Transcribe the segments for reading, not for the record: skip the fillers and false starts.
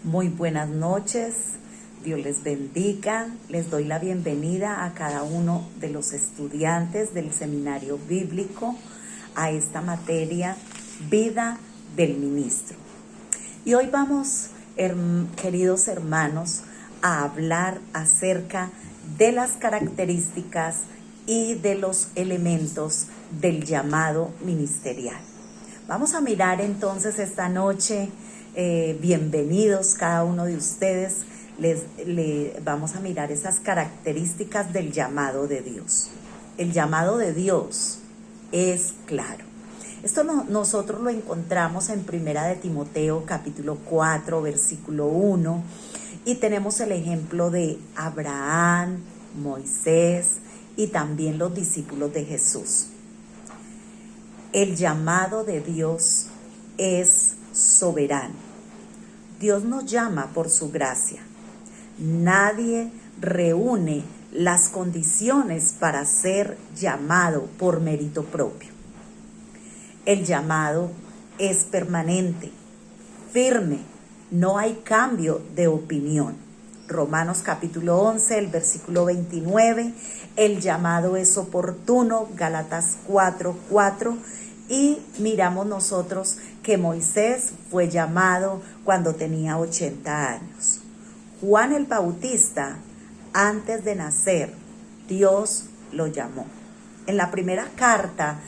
Muy buenas noches, Dios les bendiga. Les doy la bienvenida a cada uno de los estudiantes del seminario bíblico a esta materia, Vida del Ministro. Y hoy vamos, queridos hermanos, a hablar acerca de las características y de los elementos del llamado ministerial. Vamos a mirar entonces esta noche, bienvenidos cada uno de ustedes, vamos a mirar esas características del llamado de Dios. El llamado de Dios es claro. Esto nosotros lo encontramos en 1 de Timoteo capítulo 4 versículo 1 y tenemos el ejemplo de Abraham, Moisés y también los discípulos de Jesús. El llamado de Dios es soberano. Dios nos llama por su gracia. Nadie reúne las condiciones para ser llamado por mérito propio. El llamado es permanente, firme, no hay cambio de opinión. Romanos capítulo 11, el versículo 29, el llamado es oportuno, Gálatas 4:4, y miramos nosotros que Moisés fue llamado cuando tenía 80 años. Juan el Bautista, antes de nacer, Dios lo llamó. En la primera carta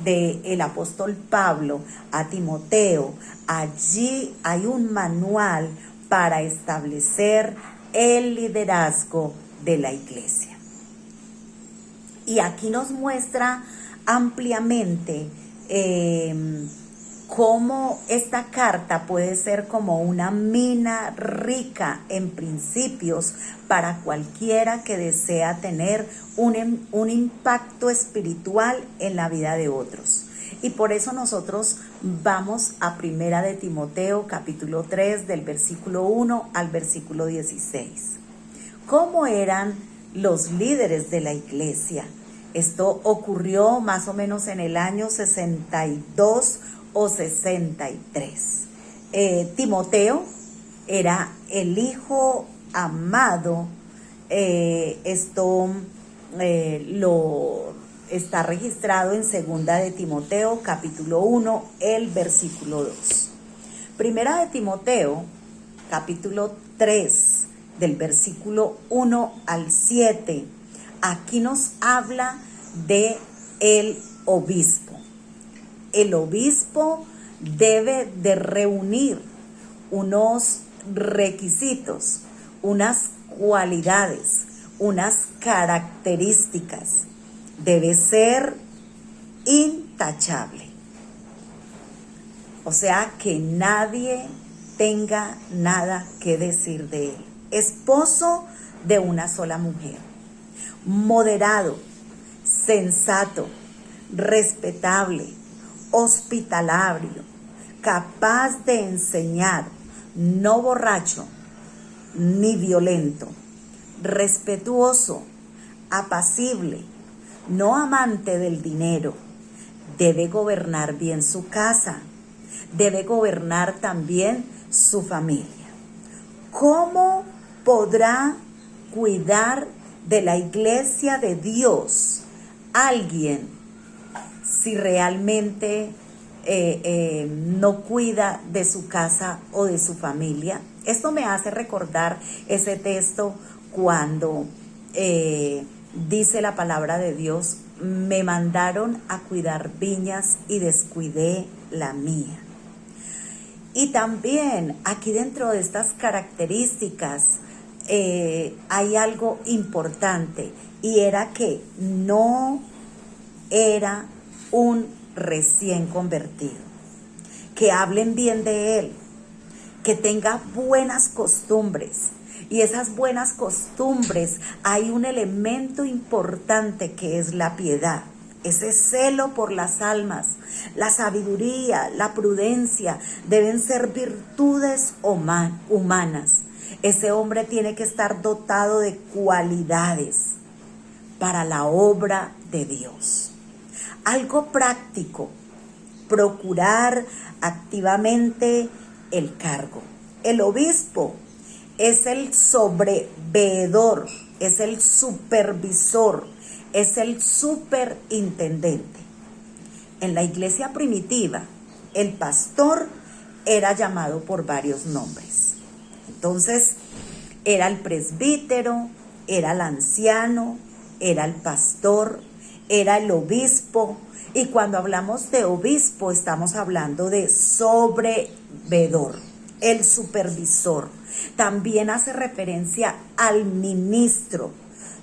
del apóstol Pablo a Timoteo, allí hay un manual para establecer el liderazgo de la iglesia. Y aquí nos muestra ampliamente cómo esta carta puede ser como una mina rica en principios para cualquiera que desea tener un impacto espiritual en la vida de otros. Y por eso nosotros vamos a 1 de Timoteo capítulo 3 del versículo 1 al versículo 16. ¿Cómo eran los líderes de la iglesia? Esto ocurrió más o menos en el año 62 o 63. Timoteo era el hijo amado. Lo está registrado en 2 de Timoteo capítulo 1, el versículo 2. 1 de Timoteo capítulo 3 del versículo 1 al 7. Aquí nos habla de el obispo. El obispo debe de reunir unos requisitos, unas cualidades, unas características. Debe ser intachable. O sea, que nadie tenga nada que decir de él. Esposo de una sola mujer. Moderado, sensato, respetable, hospitalario, capaz de enseñar, no borracho ni violento, respetuoso, apacible, no amante del dinero. Debe gobernar bien su casa, debe gobernar también su familia. ¿Cómo podrá cuidar de la iglesia de Dios alguien si realmente no cuida de su casa o de su familia? Esto me hace recordar ese texto cuando dice la palabra de Dios: me mandaron a cuidar viñas y descuidé la mía. Y también aquí dentro de estas características hay algo importante, y era que no era un recién convertido. Que hablen bien de él, que tenga buenas costumbres. Y esas buenas costumbres, hay un elemento importante que es la piedad. Ese celo por las almas, la sabiduría, la prudencia, deben ser virtudes humanas. Ese hombre tiene que estar dotado de cualidades para la obra de Dios. Algo práctico, procurar activamente el cargo. El obispo es el sobreveedor, es el supervisor, es el superintendente. En la iglesia primitiva, el pastor era llamado por varios nombres. Entonces, era el presbítero, era el anciano, era el pastor, era el obispo. Y cuando hablamos de obispo, estamos hablando de sobreveedor, el supervisor. También hace referencia al ministro.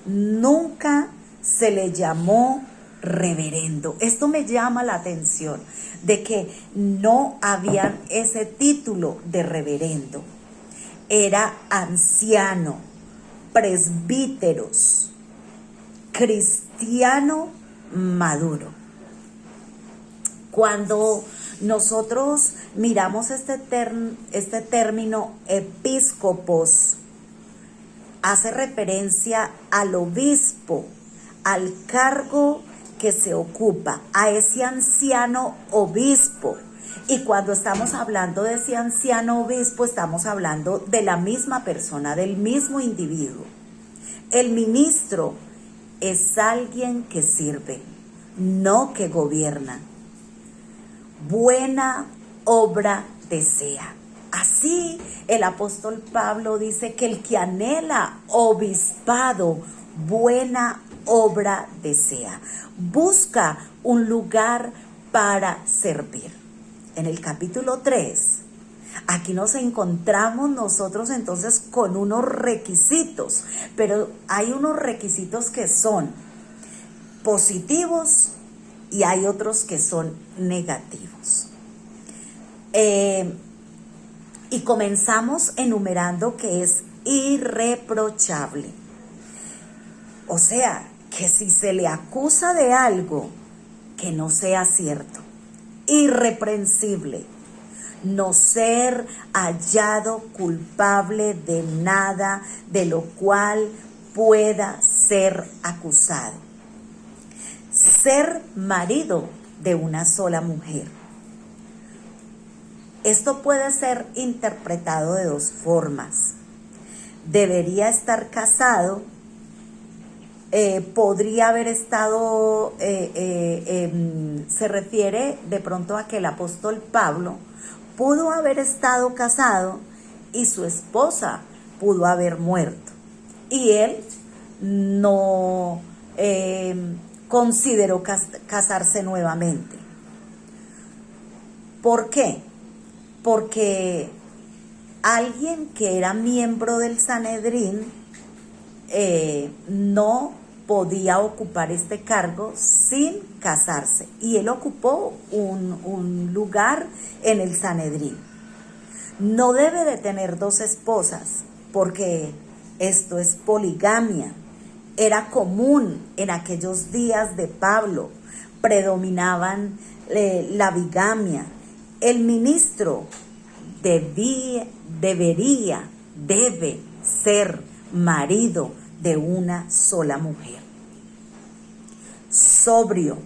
Nunca se le llamó reverendo. Esto me llama la atención, de que no había ese título de reverendo. Era anciano, presbíteros, cristiano maduro. Cuando nosotros miramos este término episcopos, hace referencia al obispo, al cargo que se ocupa, a ese anciano obispo. Y cuando estamos hablando de ese anciano obispo, estamos hablando de la misma persona, del mismo individuo. El ministro es alguien que sirve, no que gobierna. Buena obra desea. Así el apóstol Pablo dice que el que anhela obispado, buena obra desea. Busca un lugar para servir. En el capítulo 3, aquí nos encontramos nosotros entonces con unos requisitos, pero hay unos requisitos que son positivos y hay otros que son negativos. Y comenzamos enumerando que es irreprochable. O sea, que si se le acusa de algo, que no sea cierto. Irreprensible. No ser hallado culpable de nada de lo cual pueda ser acusado. Ser marido de una sola mujer. Esto puede ser interpretado de dos formas. Debería estar casado, podría haber estado, se refiere de pronto a que el apóstol Pablo pudo haber estado casado y su esposa pudo haber muerto. Y él no consideró casarse nuevamente. ¿Por qué? Porque alguien que era miembro del Sanedrín no podía ocupar este cargo sin casarse. Y él ocupó un lugar en el Sanedrín. No debe de tener dos esposas, porque esto es poligamia. Era común en aquellos días de Pablo. Predominaban la bigamia. El ministro debe ser marido de una sola mujer. Sobrio.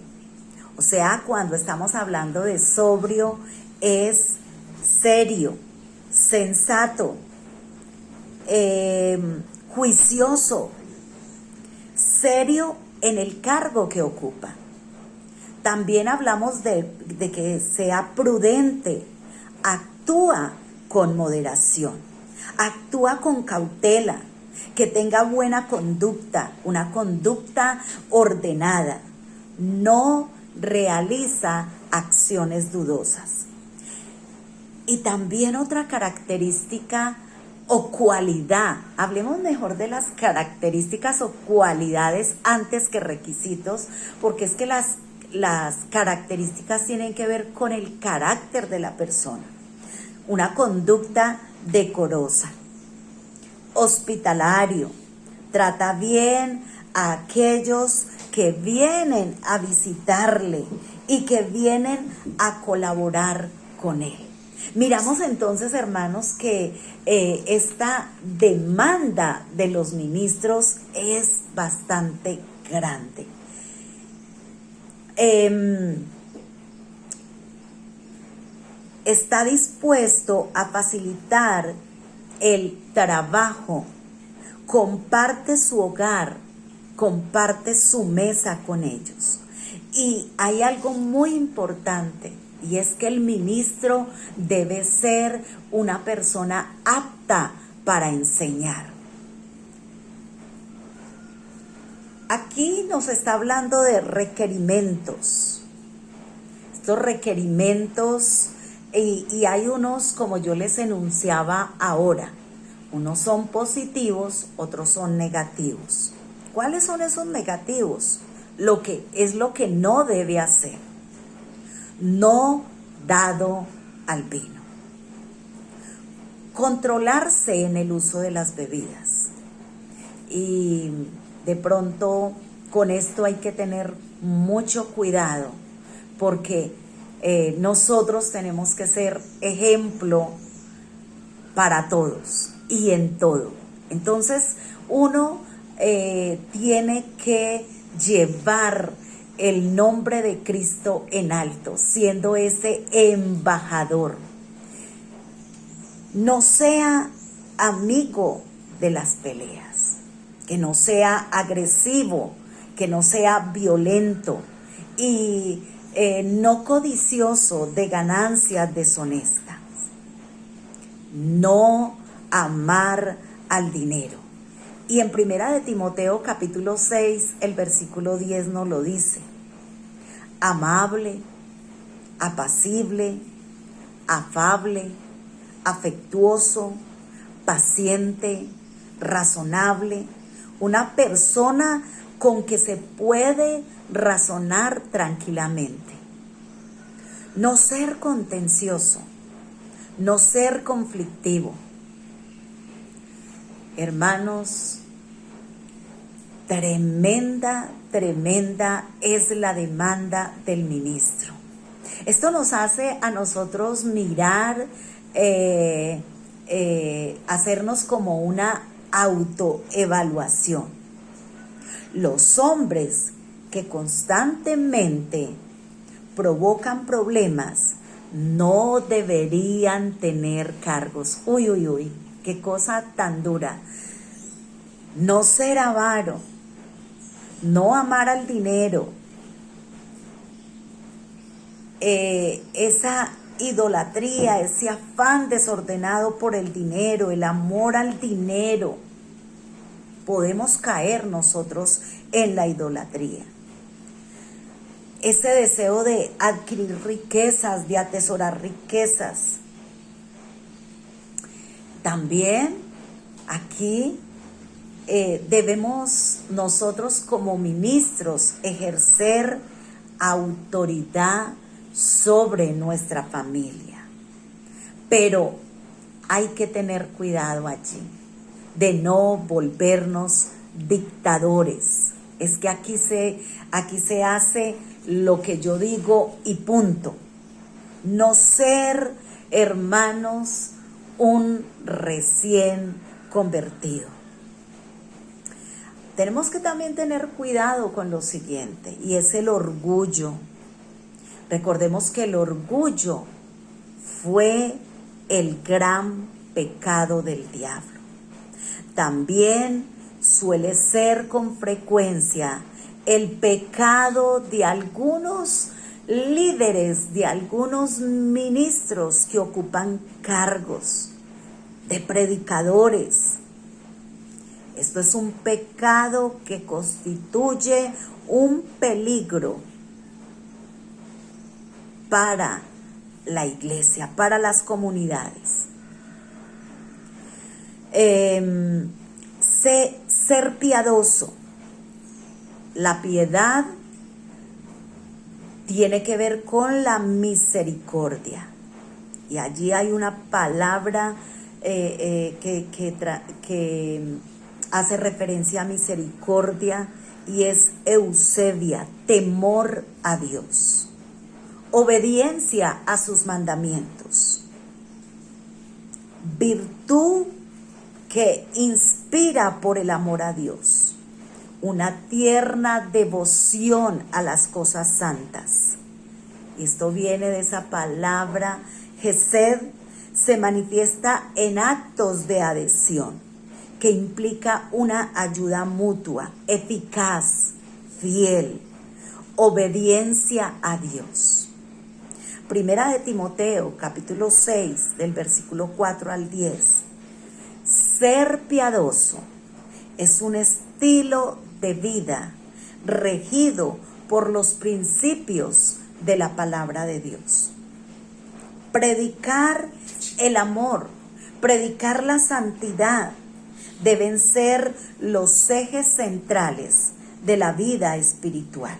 O sea, cuando estamos hablando de sobrio, es serio, sensato, juicioso, serio en el cargo que ocupa. También hablamos de que sea prudente, actúa con moderación, actúa con cautela, que tenga buena conducta, una conducta ordenada, no realiza acciones dudosas. Y también otra característica o cualidad, hablemos mejor de las características o cualidades antes que requisitos, porque es que las características tienen que ver con el carácter de la persona. Una conducta decorosa, hospitalario, trata bien a aquellos que vienen a visitarle y que vienen a colaborar con él. Miramos entonces, hermanos, que esta demanda de los ministros es bastante grande. Está dispuesto a facilitar el trabajo, comparte su hogar, comparte su mesa con ellos. Y hay algo muy importante, y es que el ministro debe ser una persona apta para enseñar. Aquí nos está hablando de requerimientos. Estos requerimientos, y hay unos, como yo les enunciaba ahora, unos son positivos, otros son negativos. ¿Cuáles son esos negativos? Lo que no debe hacer. No dado al vino. Controlarse en el uso de las bebidas. Y de pronto con esto hay que tener mucho cuidado, porque nosotros tenemos que ser ejemplo para todos y en todo. Entonces uno tiene que llevar el nombre de Cristo en alto, siendo ese embajador. No sea amigo de las peleas, que no sea agresivo, que no sea violento y no codicioso de ganancias deshonestas. No amar al dinero. Y en 1 de Timoteo capítulo 6, el versículo 10 nos lo dice. Amable, apacible, afable, afectuoso, paciente, razonable. Una persona con que se puede razonar tranquilamente. No ser contencioso, no ser conflictivo. Hermanos, tremenda es la demanda del ministro. Esto nos hace a nosotros mirar, hacernos como una autoevaluación. Los hombres que constantemente provocan problemas no deberían tener cargos. Uy, qué cosa tan dura. No ser avaro, no amar al dinero, esa idolatría, ese afán desordenado por el dinero, el amor al dinero. Podemos caer nosotros en la idolatría. Ese deseo de adquirir riquezas, de atesorar riquezas. También aquí debemos nosotros como ministros ejercer autoridad sobre nuestra familia. Pero hay que tener cuidado allí de no volvernos dictadores. Es que aquí se hace lo que yo digo y punto. No ser, hermanos, un recién convertido. Tenemos que también tener cuidado con lo siguiente, y es el orgullo. Recordemos que el orgullo fue el gran pecado del diablo. También suele ser con frecuencia el pecado de algunos líderes, de algunos ministros que ocupan cargos, de predicadores. Esto es un pecado que constituye un peligro para la iglesia, para las comunidades. Ser piadoso. La piedad tiene que ver con la misericordia. Y allí hay una palabra que hace referencia a misericordia, y es eusebia, temor a Dios, obediencia a sus mandamientos, virtud que inspira por el amor a Dios, una tierna devoción a las cosas santas. Esto viene de esa palabra Gesed, se manifiesta en actos de adhesión, que implica una ayuda mutua, eficaz, fiel, obediencia a Dios. Primera de Timoteo, capítulo 6, del versículo 4 al 10. Ser piadoso es un estilo de vida regido por los principios de la palabra de Dios. Predicar el amor, predicar la santidad, deben ser los ejes centrales de la vida espiritual.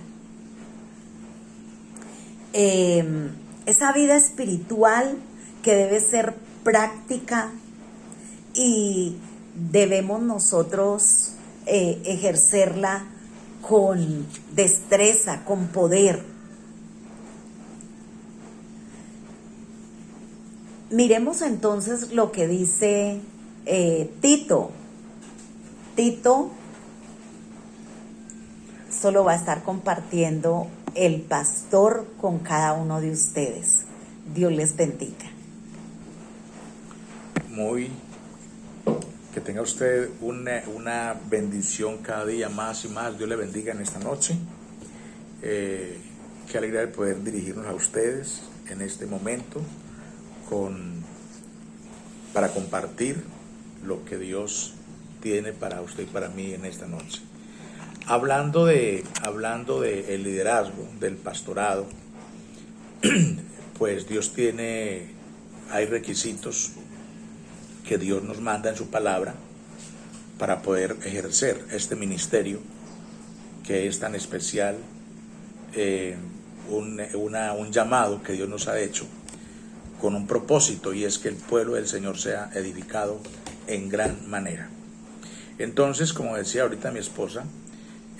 Esa vida espiritual que debe ser práctica y debemos nosotros ejercerla con destreza, con poder. Miremos entonces lo que dice Tito. Tito solo va a estar compartiendo el pastor con cada uno de ustedes. Dios les bendiga. Que tenga usted una bendición cada día más y más. Dios le bendiga en esta noche. Qué alegría de poder dirigirnos a ustedes en este momento para compartir lo que Dios tiene para usted y para mí en esta noche. Hablando de el liderazgo, del pastorado, pues hay requisitos que Dios nos manda en su palabra para poder ejercer este ministerio que es tan especial, un llamado que Dios nos ha hecho con un propósito, y es que el pueblo del Señor sea edificado en gran manera. Entonces, como decía ahorita mi esposa,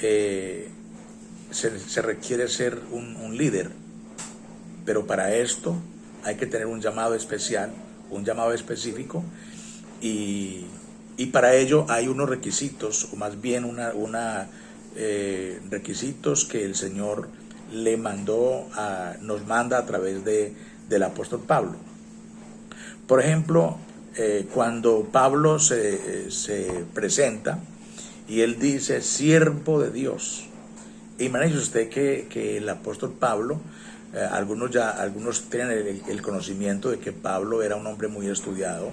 se requiere ser un líder, pero para esto hay que tener un llamado especial, un llamado específico, y para ello hay unos requisitos, o más bien requisitos que el Señor nos manda a través del apóstol Pablo. Por ejemplo, cuando Pablo se presenta y él dice siervo de Dios, imagínese usted que el apóstol Pablo, algunos tienen el conocimiento de que Pablo era un hombre muy estudiado,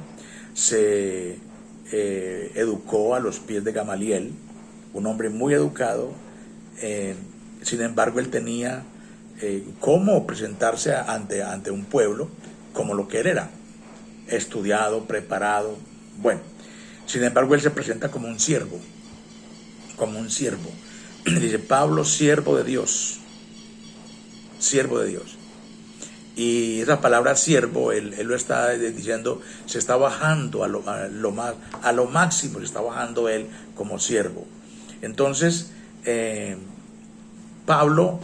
se educó a los pies de Gamaliel, un hombre muy educado. Sin embargo, él tenía cómo presentarse ante un pueblo como lo que él era, estudiado, preparado. Bueno, sin embargo, él se presenta como un siervo. Dice Pablo, siervo de Dios. Y esa palabra siervo, él lo está diciendo, se está bajando a lo máximo, se está bajando él como siervo. Entonces, Pablo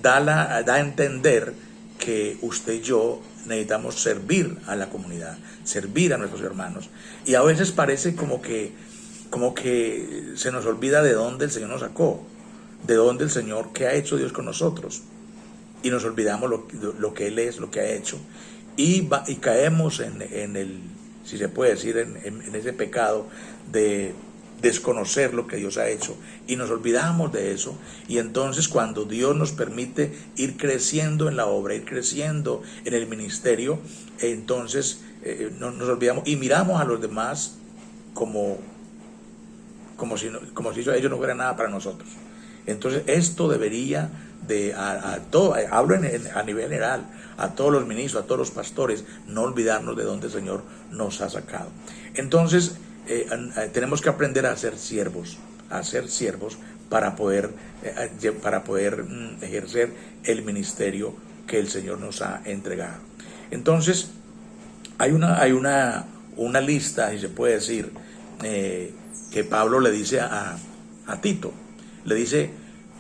da a entender que usted y yo necesitamos servir a la comunidad, servir a nuestros hermanos. Y a veces parece como que se nos olvida de dónde el Señor nos sacó, de dónde el Señor, qué ha hecho Dios con nosotros. Y nos olvidamos lo que Él es, lo que ha hecho. Y caemos en el, si se puede decir, en ese pecado de desconocer lo que Dios ha hecho. Y nos olvidamos de eso. Y entonces cuando Dios nos permite ir creciendo en la obra, ir creciendo en el ministerio, entonces nos olvidamos y miramos a los demás como si ellos no fueran nada para nosotros. Entonces esto debería hablo a nivel general, a todos los ministros, a todos los pastores, no olvidarnos de dónde el Señor nos ha sacado. Entonces tenemos que aprender a ser siervos para poder ejercer el ministerio que el Señor nos ha entregado. Entonces hay una lista, si se puede decir, que Pablo le dice a Tito, le dice: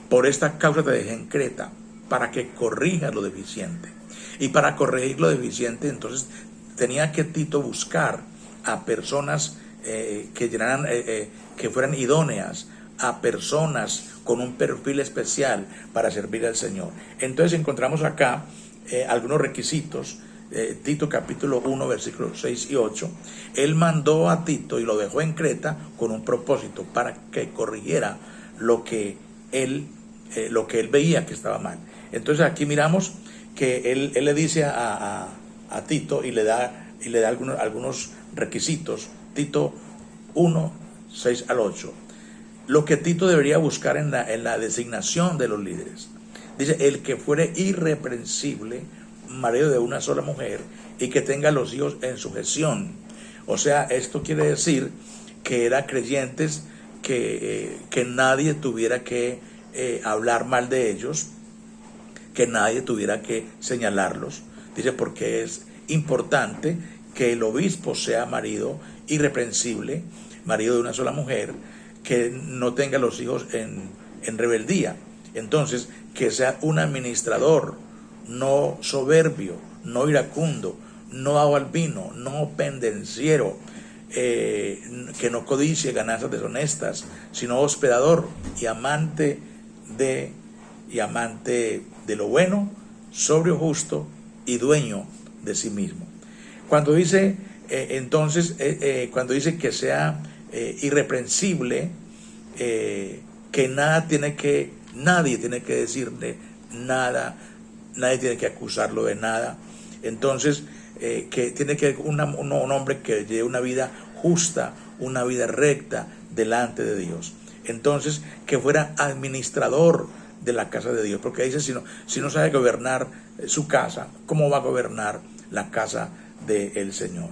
por esta causa te dejé en Creta, para que corrijas lo deficiente. Y para corregir lo deficiente, entonces tenía que Tito buscar a personas que fueran idóneas, a personas con un perfil especial para servir al Señor. Entonces encontramos acá algunos requisitos Tito capítulo 1, versículos 6 y 8, él mandó a Tito y lo dejó en Creta con un propósito, para que corrigiera lo que él veía que estaba mal. Entonces aquí miramos que él le dice a Tito y le da algunos requisitos. Tito 1, 6 al 8. Lo que Tito debería buscar en la designación de los líderes. Dice, el que fuere irreprensible, marido de una sola mujer, y que tenga los hijos en sujeción. O sea, esto quiere decir que eran creyentes que nadie tuviera que hablar mal de ellos, que nadie tuviera que señalarlos. Dice, porque es importante que el obispo sea marido irreprensible, marido de una sola mujer, que no tenga los hijos en rebeldía. Entonces, que sea un administrador, no soberbio, no iracundo, no dado al vino, no pendenciero, que no codicie ganancias deshonestas, sino hospedador y amante de lo bueno, sobrio, justo y dueño de sí mismo. Cuando dice cuando dice que sea irreprensible, que nadie tiene que decirle nada, nadie tiene que acusarlo de nada. Entonces, que tiene que un hombre que lleve una vida justa, una vida recta delante de Dios. Entonces, que fuera administrador de la casa de Dios, porque dice, si no sabe gobernar su casa, ¿cómo va a gobernar la casa del Señor?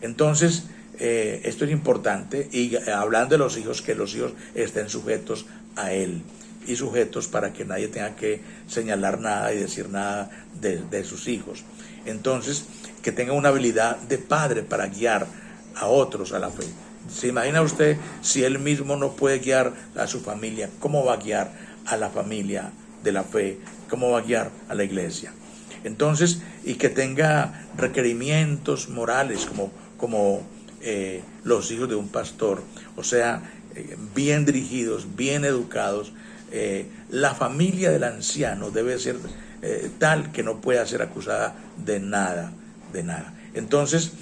Entonces, esto es importante, y hablando de los hijos, que los hijos estén sujetos a él, y sujetos para que nadie tenga que señalar nada y decir nada de sus hijos. Entonces, que tenga una habilidad de padre para guiar a otros a la fe. ¿Se imagina usted si él mismo no puede guiar a su familia? ¿Cómo va a guiar a la familia de la fe? ¿Cómo va a guiar a la iglesia? Entonces, y que tenga requerimientos morales como los hijos de un pastor, o sea, bien dirigidos, bien educados. La familia del anciano debe ser tal que no pueda ser acusada de nada. Entonces,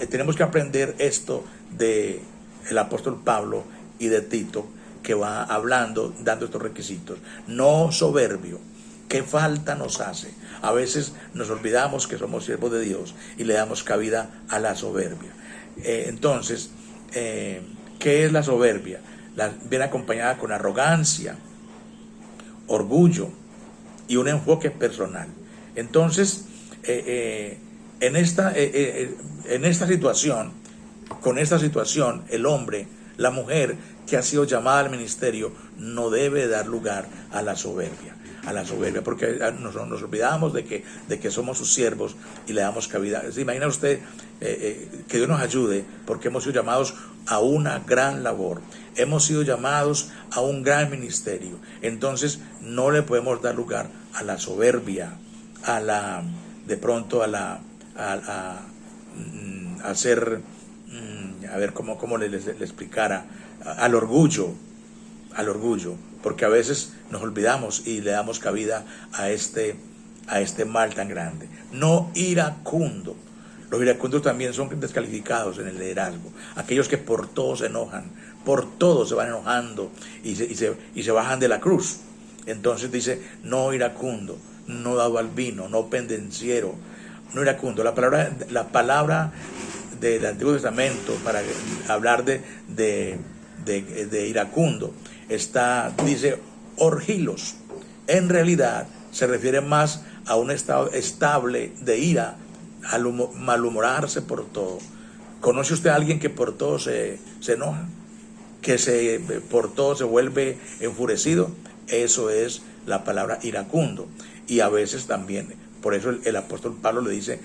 tenemos que aprender esto del apóstol Pablo y de Tito, que va hablando, dando estos requisitos. No soberbio. ¿Qué falta nos hace? A veces nos olvidamos que somos siervos de Dios y le damos cabida a la soberbia. Entonces, ¿qué es la soberbia? Viene acompañada con arrogancia, orgullo y un enfoque personal. Entonces, en esta situación, con esta situación, el hombre, la mujer que ha sido llamada al ministerio, no debe dar lugar a la soberbia, porque nos olvidamos de que somos sus siervos y le damos cabida. ¿Se imagina usted que Dios nos ayude, porque hemos sido llamados a una gran labor, hemos sido llamados a un gran ministerio? Entonces no le podemos dar lugar a la soberbia, a ver cómo le explicara, al orgullo, porque a veces nos olvidamos y le damos cabida a este mal tan grande. No iracundo. Los iracundos también son descalificados en el liderazgo. Aquellos que por todo se enojan, por todo se van enojando y se bajan de la cruz. Entonces dice, no iracundo, no dado al vino, no pendenciero, no iracundo. La palabra del Antiguo Testamento para hablar de iracundo dice orgilos. En realidad se refiere más a un estado estable de ira, al malhumorarse por todo. ¿Conoce usted a alguien que por todo se enoja? Que por todo se vuelve enfurecido. Eso es la palabra iracundo. Y a veces también, por eso el apóstol Pablo le dice,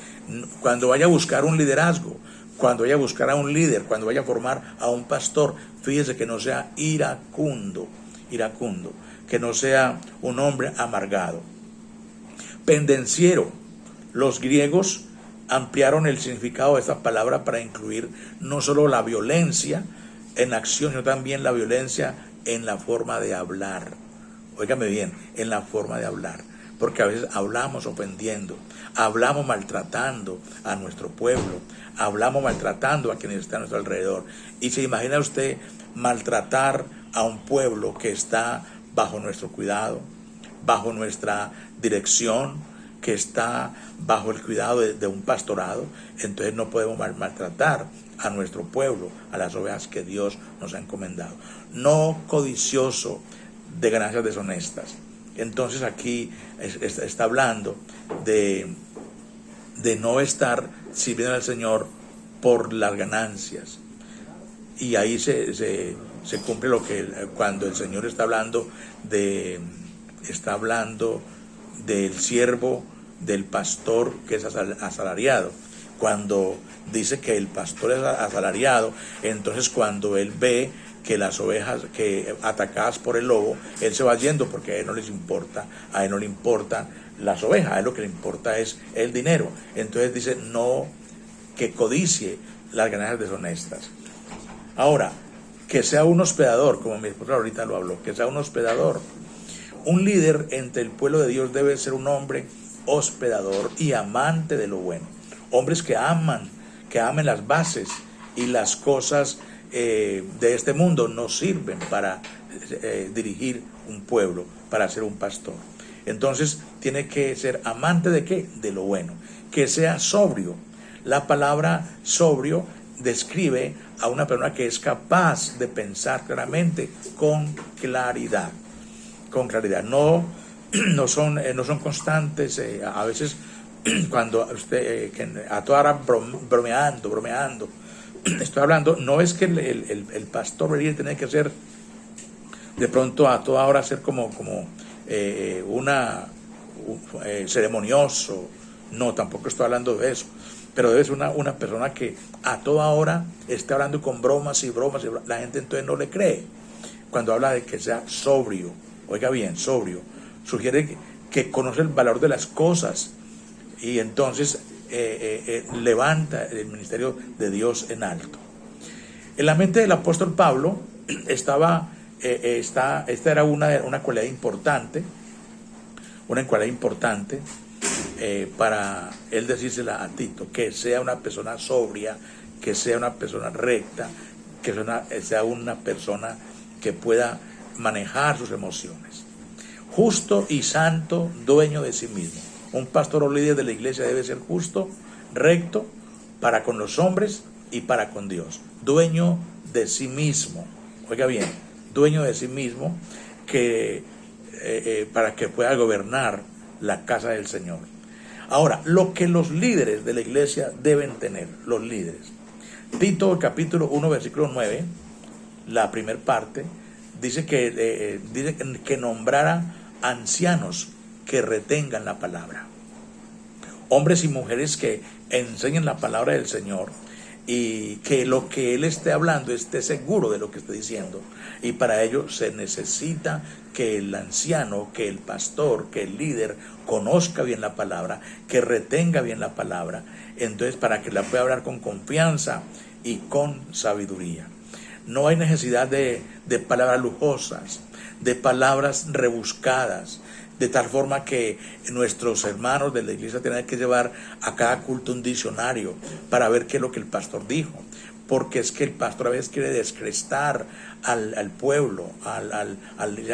cuando vaya a buscar un liderazgo, cuando vaya a buscar a un líder, cuando vaya a formar a un pastor, fíjese que no sea iracundo, que no sea un hombre amargado. Pendenciero. Los griegos ampliaron el significado de esta palabra para incluir no solo la violencia en acción, sino también la violencia en la forma de hablar. Óigame bien, en la forma de hablar. porque a veces hablamos ofendiendo, hablamos maltratando a nuestro pueblo, hablamos maltratando a quienes están a nuestro alrededor. Y se imagina usted maltratar a un pueblo que está bajo nuestro cuidado, bajo nuestra dirección, que está bajo el cuidado de un pastorado. Entonces no podemos maltratar a nuestro pueblo, a las ovejas que Dios nos ha encomendado. No codicioso de ganancias deshonestas. Entonces aquí está hablando de no estar sirviendo al Señor por las ganancias. Y ahí se cumple lo que cuando el Señor está hablando del siervo, del pastor que es asalariado. Cuando dice que el pastor es asalariado, entonces cuando él ve que las ovejas que atacadas por el lobo, él se va yendo porque a él no les importa, a él no le importan las ovejas, a él lo que le importa es el dinero. Entonces dice no que codicie las ganancias deshonestas. Ahora, que sea un hospedador, como mi esposa ahorita lo habló, que sea un hospedador. Un líder entre el pueblo de Dios debe ser un hombre hospedador y amante de lo bueno. Hombres que amen las bases y las cosas de este mundo no sirven para dirigir un pueblo, para ser un pastor. Entonces tiene que ser amante de ¿qué? De lo bueno. Que sea sobrio. La palabra sobrio describe a una persona que es capaz de pensar claramente con claridad. Con claridad. No son constantes. A veces cuando usted a toda hora bromeando. Estoy hablando, no es que el pastor debería tener que ser de pronto a toda hora ser como ceremonioso. No, tampoco estoy hablando de eso. Pero debe ser una persona que a toda hora esté hablando con bromas y bromas. La gente entonces no le cree. Cuando habla de que sea sobrio, oiga bien, sobrio, sugiere que conoce el valor de las cosas y entonces levanta el ministerio de Dios en alto. En la mente del apóstol Pablo esta era una cualidad importante, para él decírsela a Tito, que sea una persona sobria, que sea una persona recta, que sea una persona que pueda manejar sus emociones. Justo y santo, dueño de sí mismo. Un pastor o líder de la iglesia debe ser justo, recto, para con los hombres y para con Dios. Dueño de sí mismo. Oiga bien, dueño de sí mismo, para que pueda gobernar la casa del Señor. Ahora, lo que los líderes de la iglesia deben tener, los líderes. Tito, capítulo 1, versículo 9, la primera parte, dice que nombrara ancianos que retengan la palabra. Hombres y mujeres que enseñen la palabra del Señor y que lo que él esté hablando esté seguro de lo que esté diciendo. Y para ello se necesita que el anciano, que el pastor, que el líder conozca bien la palabra, que retenga bien la palabra, entonces para que la pueda hablar con confianza y con sabiduría. No hay necesidad de palabras lujosas, de palabras rebuscadas, de tal forma que nuestros hermanos de la iglesia tienen que llevar a cada culto un diccionario para ver qué es lo que el pastor dijo. Porque es que el pastor a veces quiere descrestar al pueblo,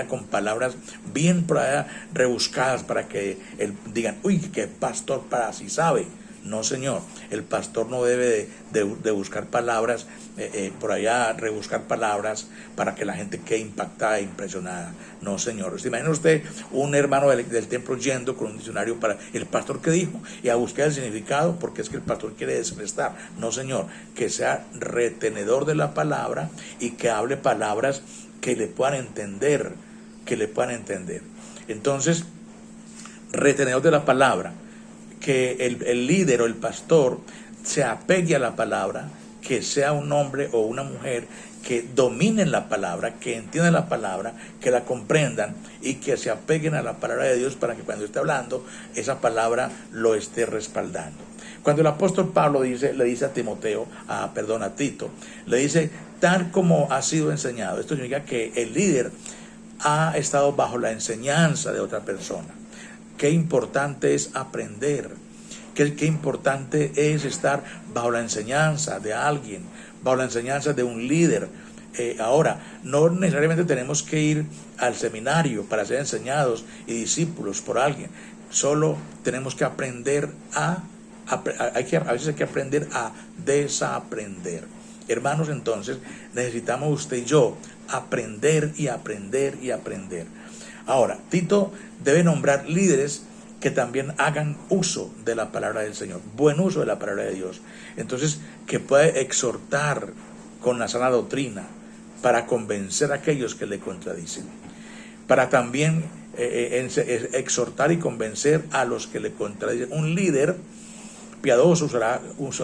con palabras bien rebuscadas para que digan, uy, qué pastor para así sabe. No, señor, el pastor no debe de buscar palabras, por allá rebuscar palabras para que la gente quede impactada e impresionada. No, señor. ¿Se imagina usted un hermano del templo yendo con un diccionario para el pastor que dijo y a buscar el significado porque es que el pastor quiere desprestar? No, señor, que sea retenedor de la palabra y que hable palabras que le puedan entender, Entonces, retenedor de la palabra, que el líder o el pastor se apegue a la palabra, que sea un hombre o una mujer que dominen la palabra, que entiendan la palabra, que la comprendan y que se apeguen a la palabra de Dios para que cuando esté hablando, esa palabra lo esté respaldando. Cuando el apóstol Pablo le dice a Tito, le dice, tal como ha sido enseñado. Esto significa que el líder ha estado bajo la enseñanza de otra persona. qué importante es aprender, qué importante es estar bajo la enseñanza de alguien, bajo la enseñanza de un líder. Ahora, no necesariamente tenemos que ir al seminario para ser enseñados y discípulos por alguien. Solo tenemos que aprender a veces hay que aprender a desaprender. Hermanos, entonces necesitamos usted y yo aprender y aprender y aprender. Ahora, Tito debe nombrar líderes que también hagan uso de la palabra del Señor, buen uso de la palabra de Dios. Entonces, que pueda exhortar con la sana doctrina para convencer a aquellos que le contradicen, para también exhortar y convencer a los que le contradicen. Un líder piadoso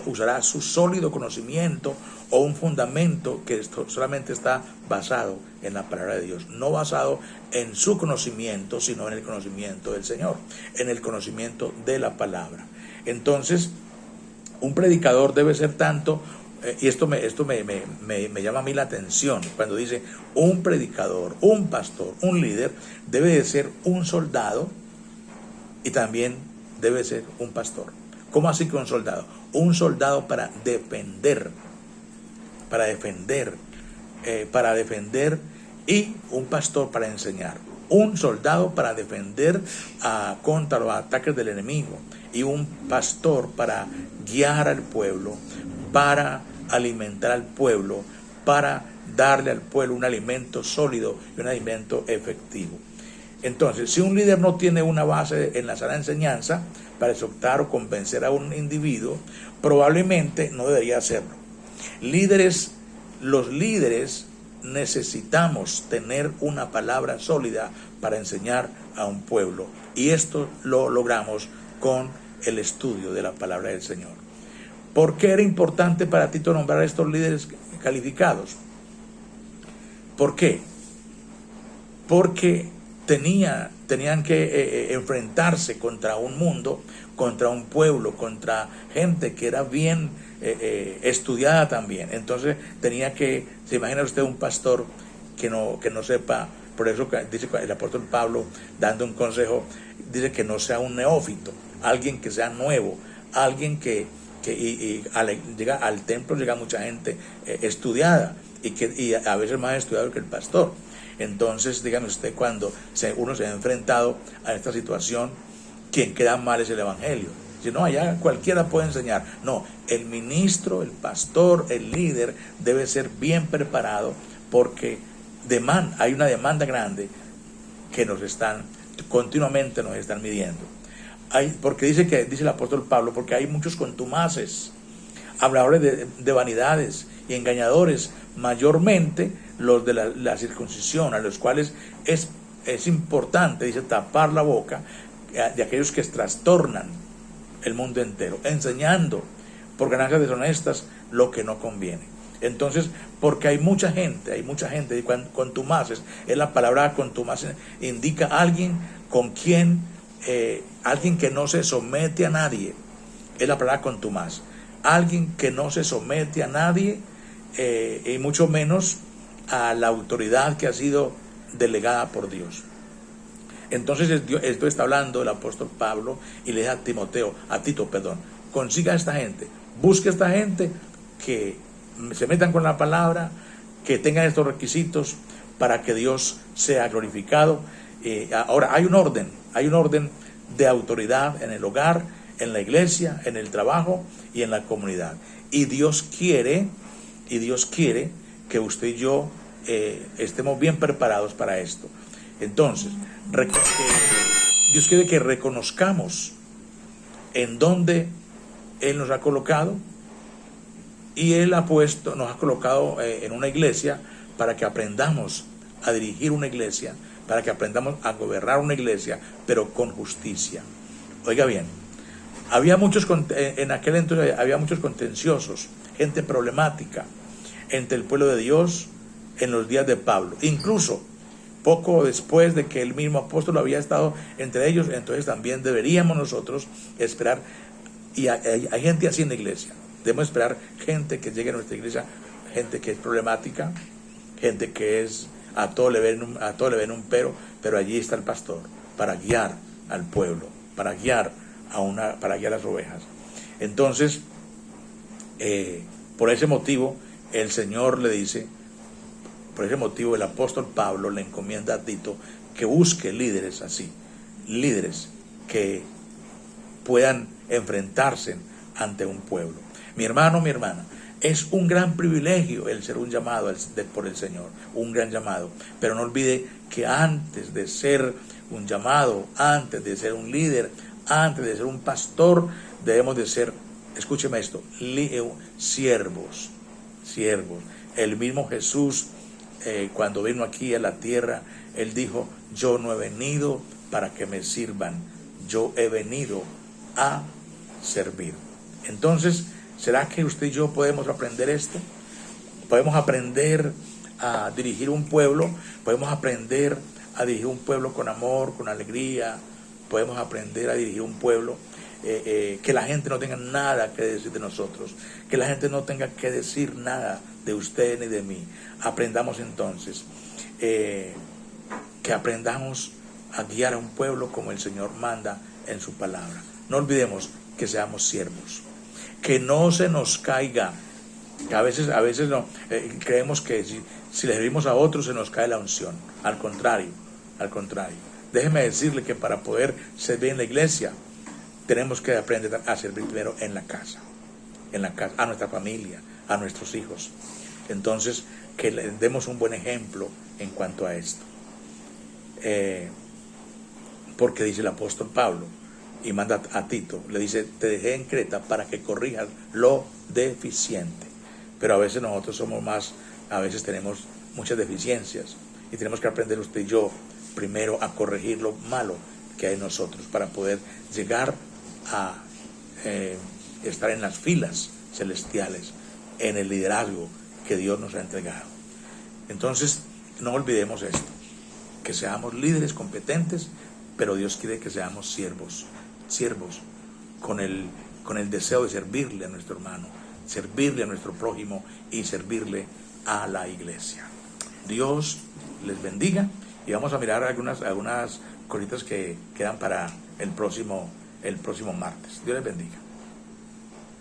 usará su sólido conocimiento o un fundamento que solamente está basado en la palabra de Dios, no basado en su conocimiento, sino en el conocimiento del Señor, en el conocimiento de la palabra. Entonces, un predicador debe ser tanto, y esto me llama a mí la atención, cuando dice un predicador, un pastor, un líder, debe de ser un soldado y también debe ser un pastor. ¿Cómo así que un soldado? Un soldado para defender, y un pastor para enseñar. Un soldado para defender contra los ataques del enemigo y un pastor para guiar al pueblo, para alimentar al pueblo, para darle al pueblo un alimento sólido y un alimento efectivo. Entonces, si un líder no tiene una base en la sana enseñanza para exhortar o convencer a un individuo, probablemente no debería hacerlo. Los líderes necesitamos tener una palabra sólida para enseñar a un pueblo, y esto lo logramos con el estudio de la palabra del Señor. ¿Por qué era importante para Tito nombrar a estos líderes calificados? ¿Por qué? Porque tenían que enfrentarse contra un mundo, contra un pueblo, contra gente que era bien estudiada también. Entonces se imagina usted un pastor que no sepa. Por eso dice el apóstol Pablo, dando un consejo, dice que no sea un neófito, alguien que sea nuevo, alguien que llega al templo, llega mucha gente estudiada y a veces más estudiado que el pastor. Entonces, dígame usted, cuando uno se ha enfrentado a esta situación, quien queda mal es el evangelio. Si no, allá cualquiera puede enseñar. No, el ministro, el pastor, el líder debe ser bien preparado, porque hay una demanda grande que continuamente nos están midiendo. Porque dice el apóstol Pablo, porque hay muchos contumaces, habladores de vanidades y engañadores, mayormente los de la circuncisión, a los cuales es importante, dice, tapar la boca de aquellos que trastornan el mundo entero, enseñando por ganancias deshonestas lo que no conviene. Entonces, porque hay mucha gente, y contumaces, es la palabra contumaces, indica alguien alguien que no se somete a nadie, es la palabra contumaz, alguien que no se somete a nadie, y mucho menos a la autoridad que ha sido delegada por Dios. Entonces esto está hablando el apóstol Pablo, y le dice a Tito, consiga a esta gente, busque a esta gente que se metan con la palabra, que tengan estos requisitos para que Dios sea glorificado. Ahora hay un orden de autoridad en el hogar, en la iglesia, en el trabajo y en la comunidad. Y Dios quiere que usted y yo estemos bien preparados para esto. Entonces, Dios quiere que reconozcamos en dónde Él nos ha colocado, y Él nos ha colocado en una iglesia para que aprendamos a dirigir una iglesia, para que aprendamos a gobernar una iglesia, pero con justicia. Oiga bien, en aquel entonces había muchos contenciosos, gente problemática entre el pueblo de Dios en los días de Pablo. Incluso poco después de que el mismo apóstol había estado entre ellos, entonces también deberíamos nosotros esperar, y hay gente así en la iglesia, debemos esperar gente que llegue a nuestra iglesia, gente que es problemática, gente que a todo le ven un pero allí está el pastor para guiar, al pueblo, para guiar para guiar las ovejas. Entonces, por ese motivo, el Señor le dice, por ese motivo el apóstol Pablo le encomienda a Tito que busque líderes así, líderes que puedan enfrentarse ante un pueblo. Mi hermano, mi hermana, es un gran privilegio el ser un llamado por el Señor, un gran llamado, pero no olvide que antes de ser un llamado, antes de ser un líder, antes de ser un pastor, debemos de ser, escúcheme esto, siervos. El mismo Jesús, cuando vino aquí a la tierra, Él dijo, yo no he venido para que me sirvan, yo he venido a servir. Entonces, ¿será que usted y yo podemos aprender esto? Podemos aprender a dirigir un pueblo, podemos aprender a dirigir un pueblo con amor, con alegría, podemos aprender a dirigir un pueblo que la gente no tenga nada que decir de nosotros, que la gente no tenga que decir nada de usted ni de mí. Aprendamos entonces, que aprendamos a guiar a un pueblo como el Señor manda en su palabra. No olvidemos que seamos siervos, que no se nos caiga, que a veces no, creemos que si le servimos a otros se nos cae la unción. Al contrario. Déjeme decirle que para poder servir en la iglesia, tenemos que aprender a servir primero en la casa, a nuestra familia, a nuestros hijos. Entonces, que le demos un buen ejemplo en cuanto a esto. Porque dice el apóstol Pablo, y manda a Tito, le dice, te dejé en Creta para que corrijas lo deficiente. Pero a veces nosotros a veces tenemos muchas deficiencias, y tenemos que aprender usted y yo primero a corregir lo malo que hay en nosotros, para poder llegar a estar en las filas celestiales, en el liderazgo que Dios nos ha entregado. Entonces, no olvidemos esto, que seamos líderes competentes, pero Dios quiere que seamos siervos con el deseo de servirle a nuestro hermano, servirle a nuestro prójimo y servirle a la iglesia. Dios les bendiga, y vamos a mirar algunas cositas que quedan para el próximo martes. Dios les bendiga.